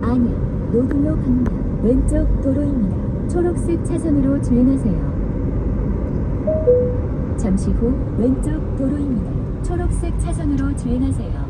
안양, 노들로 방면 왼쪽 도로입니다. 초록색 차선으로 주행하세요. 잠시 후 왼쪽 도로입니다. 초록색 차선으로 주행하세요.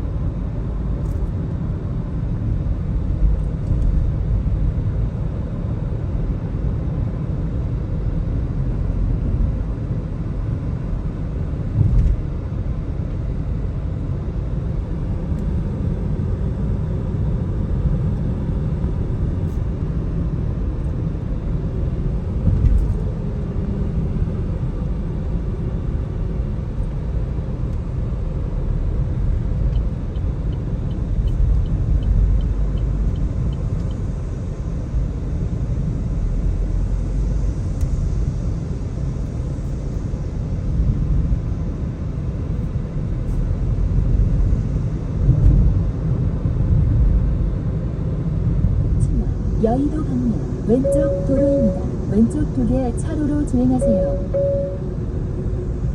여의도 방면 왼쪽 도로입니다. 왼쪽 두 개 차로로 주행하세요.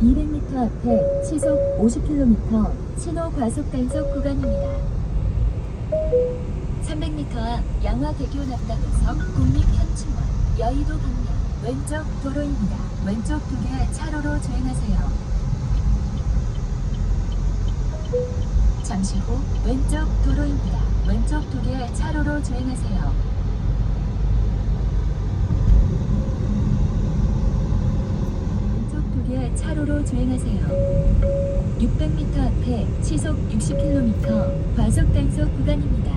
200m 앞에 시속 50km 신호 과속 단속 구간입니다. 300m 앞 양화대교 남단에서 국립현충원 여의도 방면 왼쪽 도로입니다. 왼쪽 두 개 차로로 주행하세요. 잠시 후 왼쪽 도로입니다. 왼쪽 두 개 차로로 주행하세요. 차로로 주행하세요. 600m 앞에 시속 60km 과속 단속 구간입니다.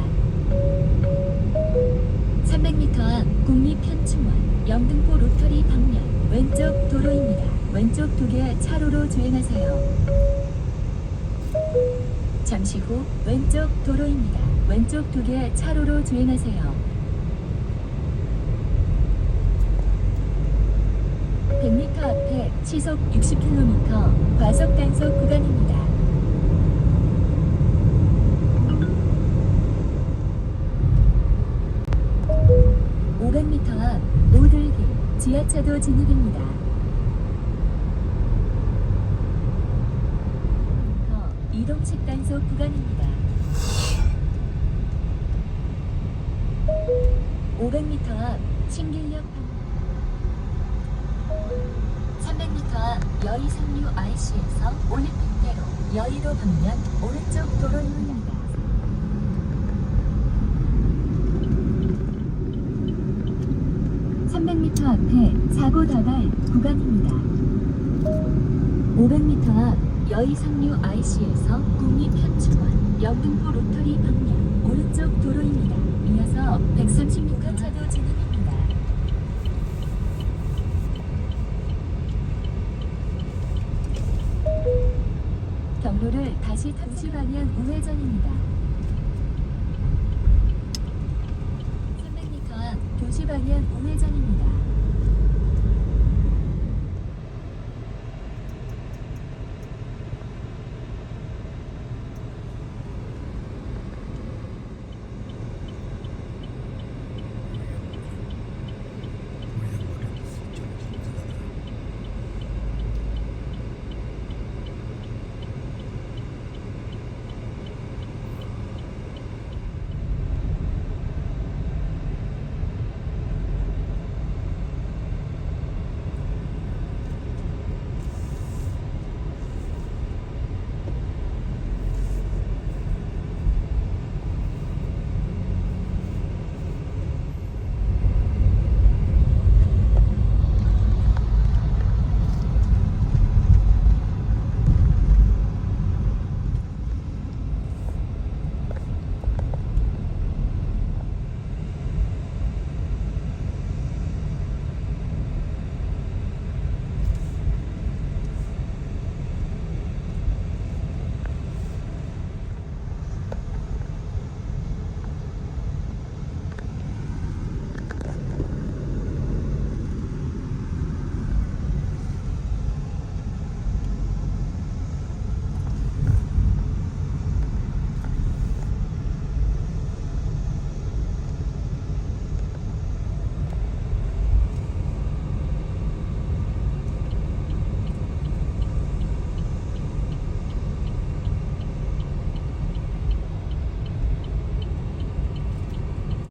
300m 앞 국립현충원 영등포 로터리 방면 왼쪽 도로입니다. 왼쪽 두 개 차로로 주행하세요. 잠시 후 왼쪽 도로입니다. 왼쪽 두 개 차로로 주행하세요. 100m 앞에 시속 60km 과속 단속 구간입니다. 500m 앞 노들길 지하차도 진입입니다. 이동식 단속 구간입니다. 500m 앞 신길역 300m 앞 여의상류 IC에서 올림픽대로 여의도 방면 오른쪽 도로입니다. 300m 앞에 사고 다발 구간입니다. 500m 앞 여의상류 IC에서 국립현충원 영등포 로터리 방면 오른쪽 도로입니다. 이어서 130m 차도 진입입니다. 경로를 다시 탐지 방향 우회전입니다. 300m 앞 교시 방향 우회전입니다.